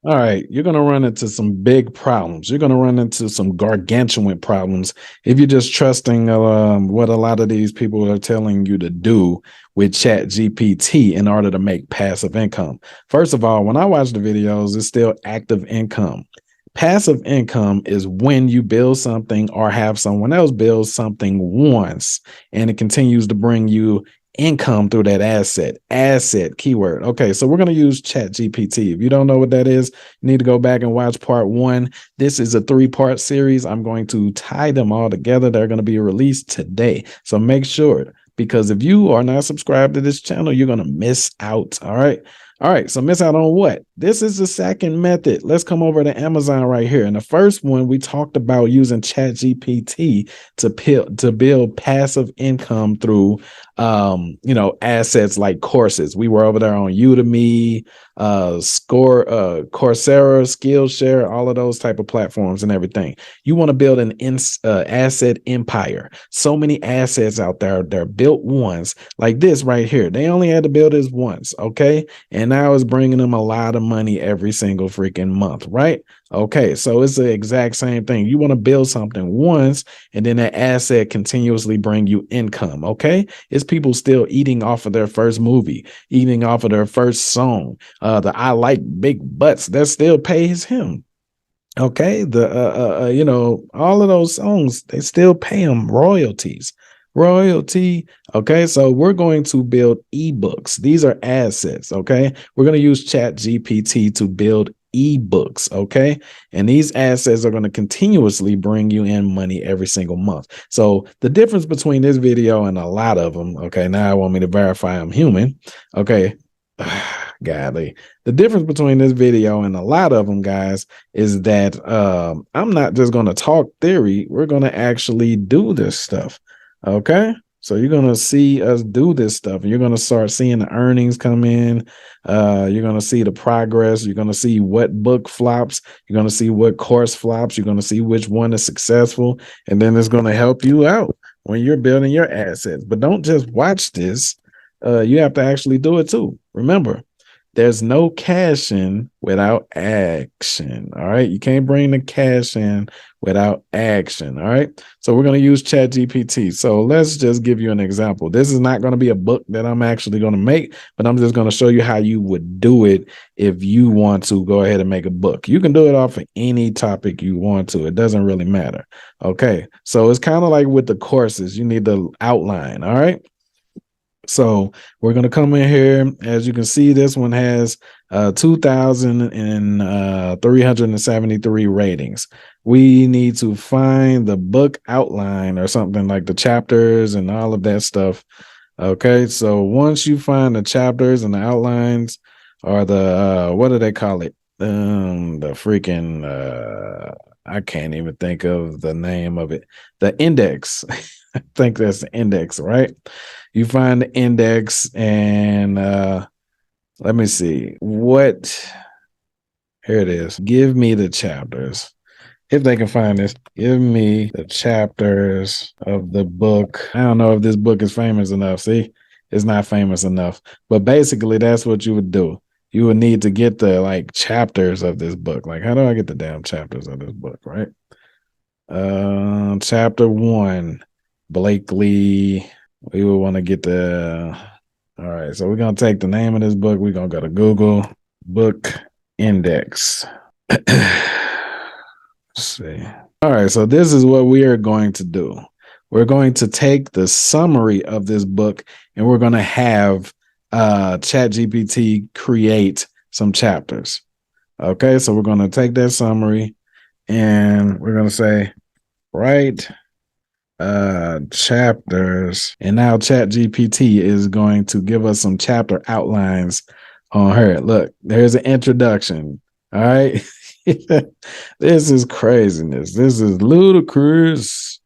All right, you're going to run into some big problems. You're going to run into some gargantuan problems if you're just trusting what a lot of these people are telling you to do with Chat GPT in order to make passive income. First of all, when I watch the videos, it's still active income. Passive income is when you build something or have someone else build something once, and it continues to bring you income through that asset keyword. Okay, so we're going to use Chat GPT. If you don't know what that is, you need to go back and watch part one. This is a 3-part series. I'm going to tie them all together. They're going to be released today, so make sure, because if you are not subscribed to this channel, you're going to miss out. All right, so miss out on what? This is the second method. Let's come over to Amazon right here. In the first one, we talked about using ChatGPT to build passive income through assets like courses. We were over there on Udemy, Coursera, Skillshare, all of those type of platforms and everything. You want to build an asset empire. So many assets out there. They're built once, like this right here. They only had to build this once, okay? And now it's bringing them a lot of money every single freaking month, right? Okay, so it's the exact same thing. You want to build something once, and then that asset continuously bring you income, okay? It's people still eating off of their first movie, eating off of their first song. The I like big butts, that still pays him. Okay, all of those songs, they still pay him royalties. Royalty. Okay, so we're going to build ebooks. These are assets. Okay, we're going to use Chat GPT to build ebooks. Okay, and these assets are going to continuously bring you in money every single month. So the difference between this video and a lot of them. Okay, now I want me to verify I'm human. Okay. Godly. The difference between this video and a lot of them, guys, is that I'm not just going to talk theory. We're going to actually do this stuff. Okay. So you're going to see us do this stuff, and you're going to start seeing the earnings come in. You're going to see the progress. You're going to see what book flops. You're going to see what course flops. You're going to see which one is successful. And then it's going to help you out when you're building your assets. But don't just watch this. You have to actually do it too. Remember, there's no cash in without action. All right. You can't bring the cash in without action. All right. So we're going to use Chat GPT. So let's just give you an example. This is not going to be a book that I'm actually going to make, but I'm just going to show you how you would do it if you want to go ahead and make a book. You can do it off of any topic you want to. It doesn't really matter. Okay. So it's kind of like with the courses, you need the outline. All right. So we're going to come in here. As you can see, this one has 2,373 ratings. We need to find the book outline or something like the chapters and all of that stuff. Okay, so once you find the chapters and the outlines, or the what do they call it? The freaking I can't even think of the name of it. The index. I think that's the index, right? You find the index, and let me see what. Here it is. Give me the chapters. If they can find this, give me the chapters of the book. I don't know if this book is famous enough. See, it's not famous enough. But basically, that's what you would do. You would need to get the chapters of this book. Like, how do I get the damn chapters of this book, right? Chapter 1, Blakely. We would want to get the. All right, so we're gonna take the name of this book. We're gonna go to Google book index. Let's see. All right, so this is what we are going to do. We're going to take the summary of this book, and we're going to have ChatGPT create some chapters. Okay, so we're going to take that summary, and we're going to say, write chapters. And now ChatGPT is going to give us some chapter outlines on her. Look, there's an introduction. All right. This is craziness. This is ludicrous.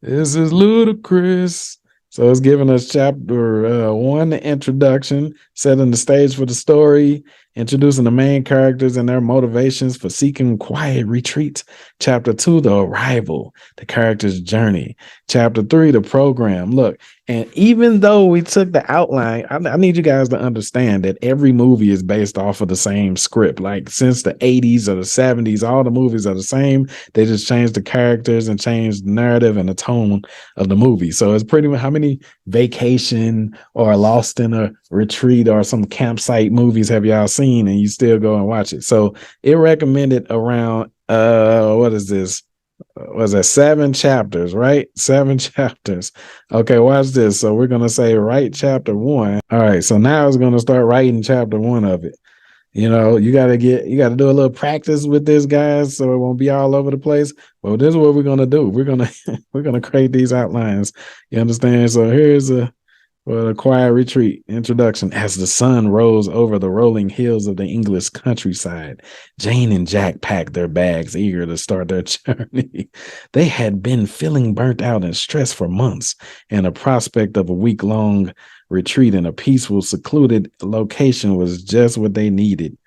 This is ludicrous. So it's giving us chapter 1, the introduction, setting the stage for the story. introducing the main characters and their motivations for seeking quiet retreats. Chapter 2, the arrival, the character's journey. Chapter 3, the program. Look, and even though we took the outline, I need you guys to understand that every movie is based off of the same script. Like since the 80s or the 70s, all the movies are the same. They just changed the characters and changed the narrative and the tone of the movie. So it's pretty much how many Vacation or Lost in a Retreat or some campsite movies have y'all seen and you still go and watch it? So it recommended around what is this? Was that 7 chapters, right? 7 chapters. Okay, watch this. So we're gonna say write chapter 1. All right, so now it's gonna start writing chapter 1 of it. You know, you gotta do a little practice with this, guys, so it won't be all over the place. Well, this is what we're gonna do. We're gonna create these outlines. You understand? So here's a quiet retreat introduction. As the sun rose over the rolling hills of the English countryside, Jane and Jack packed their bags, eager to start their journey. They had been feeling burnt out and stressed for months, and the prospect of a week-long retreat in a peaceful, secluded location was just what they needed.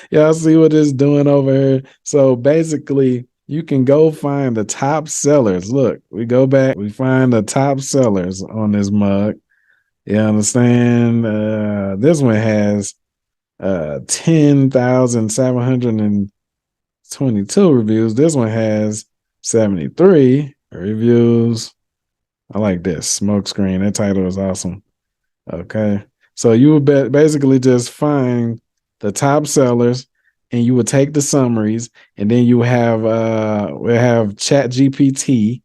Y'all see what it's doing over here? So basically, you can go find the top sellers. Look, we go back, we find the top sellers on this mug. You understand? This one has 10,722 reviews. This one has 73 reviews. I like this smoke screen. That title is awesome. Okay. So you would basically just find the top sellers and you would take the summaries, and then you have we'll have Chat GPT.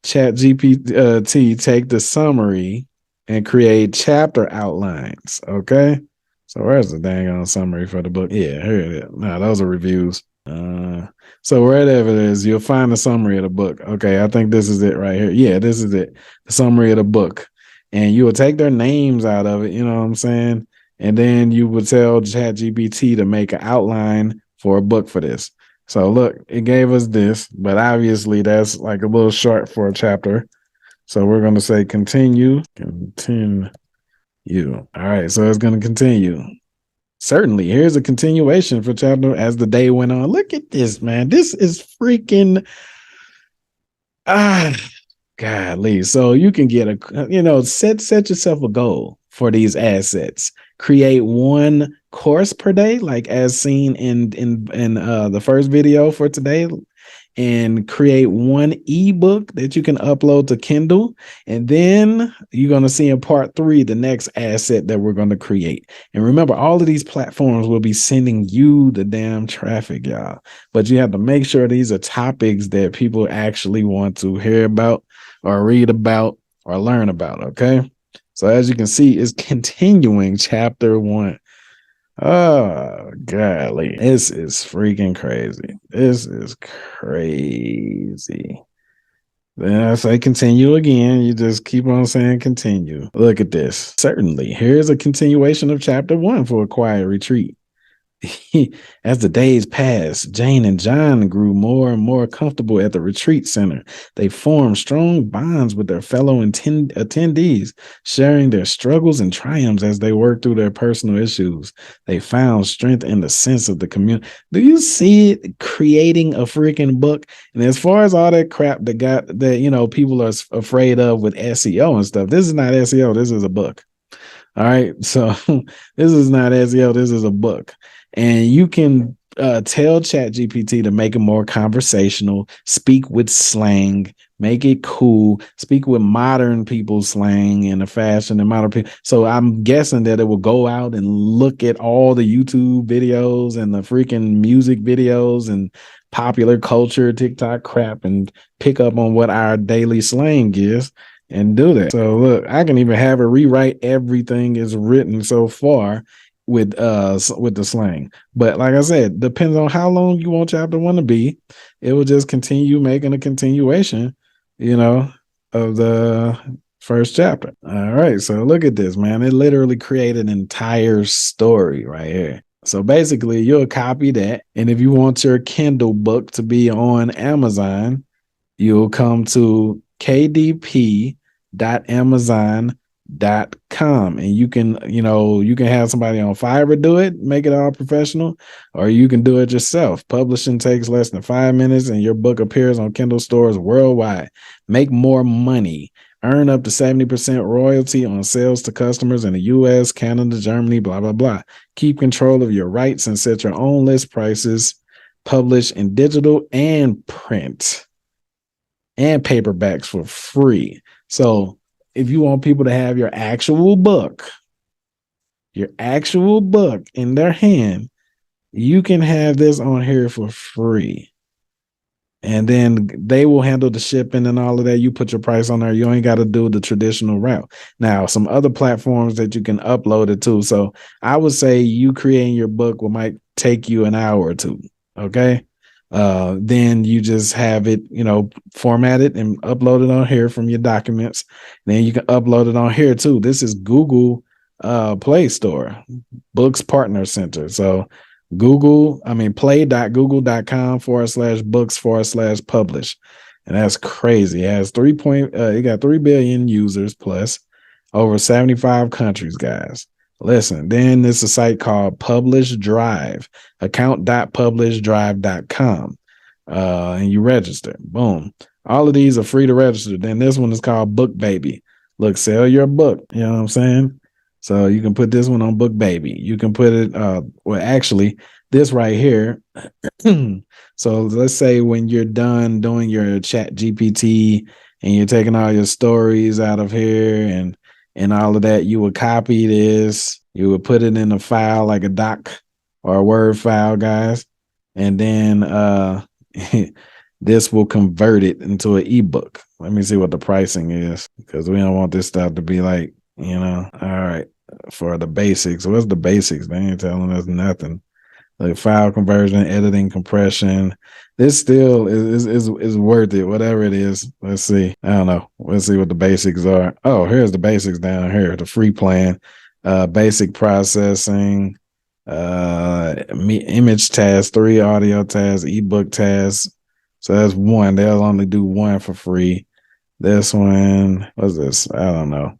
Chat GPT take the summary and create chapter outlines. Okay. So where's the dang on summary for the book? Yeah, here it is. No, those are reviews. So wherever it is, you'll find the summary of the book. Okay, I think this is it right here. Yeah, this is it. The summary of the book. And you will take their names out of it, you know what I'm saying? And then you would tell ChatGPT to make an outline for a book for this. So look, it gave us this, but obviously that's like a little short for a chapter. So we're going to say continue. All right, so it's going to continue. Certainly, here's a continuation for chapter as the day went on. Look at this, man. This is freaking godly. So you can get set yourself a goal for these assets. Create 1 course per day, like as seen in the first video for today, and create 1 ebook that you can upload to Kindle. And then you're going to see in part 3 the next asset that we're going to create. And remember, all of these platforms will be sending you the damn traffic, y'all. But you have to make sure these are topics that people actually want to hear about or read about or learn about. Okay. So as you can see, it's continuing chapter 1. Oh, golly. This is freaking crazy. This is crazy. Then I say continue again. You just keep on saying continue. Look at this. Certainly. Here's a continuation of chapter 1 for a quiet retreat. As the days passed, Jane and John grew more and more comfortable at the retreat center. They formed strong bonds with their fellow attendees, sharing their struggles and triumphs as they worked through their personal issues. They found strength in the sense of the community. Do you see it creating a freaking book? And as far as all that crap that people are afraid of with SEO and stuff, this is not SEO. This is a book. All right. So this is not SEO. This is a book. And you can tell ChatGPT to make it more conversational, speak with slang, make it cool, speak with modern people's slang and the fashion and modern people. So I'm guessing that it will go out and look at all the YouTube videos and the freaking music videos and popular culture, TikTok crap, and pick up on what our daily slang is and do that. So look, I can even have it rewrite everything is written so far with the slang. But like I said, depends on how long you want chapter 1 to be. It will just continue making a continuation, of the first chapter. All right, so look at this, man. It literally created an entire story right here. So basically, you'll copy that, and if you want your Kindle book to be on Amazon, you'll come to kdp.amazon.com. .com, and you can, you can have somebody on Fiverr do it, make it all professional, or you can do it yourself. Publishing takes less than 5 minutes and your book appears on Kindle stores worldwide. Make more money. Earn up to 70% royalty on sales to customers in the US, Canada, Germany, blah, blah, blah. Keep control of your rights and set your own list prices. Publish in digital and print and paperbacks for free. So if you want people to have your actual book in their hand, you can have this on here for free. And then they will handle the shipping and all of that. You put your price on there. You ain't got to do the traditional route. Now, some other platforms that you can upload it to. So I would say you creating your book might take you an hour or two. Okay. Then you just have it, formatted and upload it on here from your documents. Then you can upload it on here too. This is Google Play Store, Books Partner Center. So play.google.com/books/publish. And that's crazy. It has it got 3 billion users plus over 75 countries, guys. Listen, then there's a site called Publish Drive, account.publishdrive.com. And you register. Boom. All of these are free to register. Then this one is called Book Baby. Look, sell your book. You know what I'm saying? So you can put this one on Book Baby. You can put it, actually, this right here. So let's say when you're done doing your Chat GPT and you're taking all your stories out of here and all of that, you would copy this. You would put it in a file like a doc or a Word file, guys. And then this will convert it into an ebook. Let me see what the pricing is, because we don't want this stuff to be like, all right, for the basics. What's the basics? They ain't telling us nothing. Like file conversion, editing, compression. This still is worth it, whatever it is. Let's see. I don't know. Let's see what the basics are. Oh, here's the basics down here. The free plan, basic processing, image tasks, 3 audio tasks, ebook tasks. So that's 1. They'll only do 1 for free. This one, what's this? I don't know.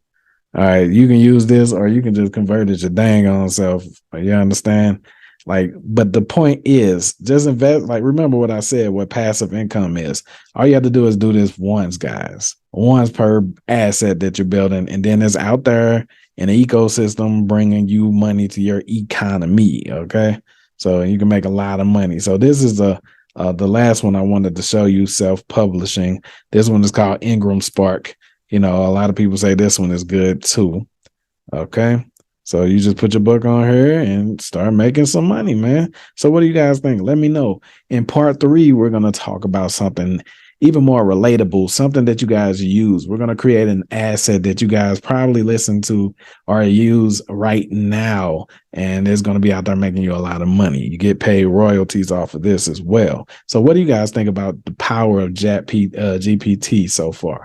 All right, you can use this or you can just convert it your dang on self. You understand? But the point is, just invest. Remember what I said, what passive income is. All you have to do is do this once, guys. Once per asset that you're building. And then it's out there in the ecosystem bringing you money to your economy, okay? So you can make a lot of money. So this is the last one I wanted to show you, self-publishing. This one is called Ingram Spark. A lot of people say this one is good too, okay? So you just put your book on here and start making some money, man. So what do you guys think? Let me know. In part 3, we're going to talk about something even more relatable, something that you guys use. We're going to create an asset that you guys probably listen to or use right now. And it's going to be out there making you a lot of money. You get paid royalties off of this as well. So what do you guys think about the power of Chat GPT so far?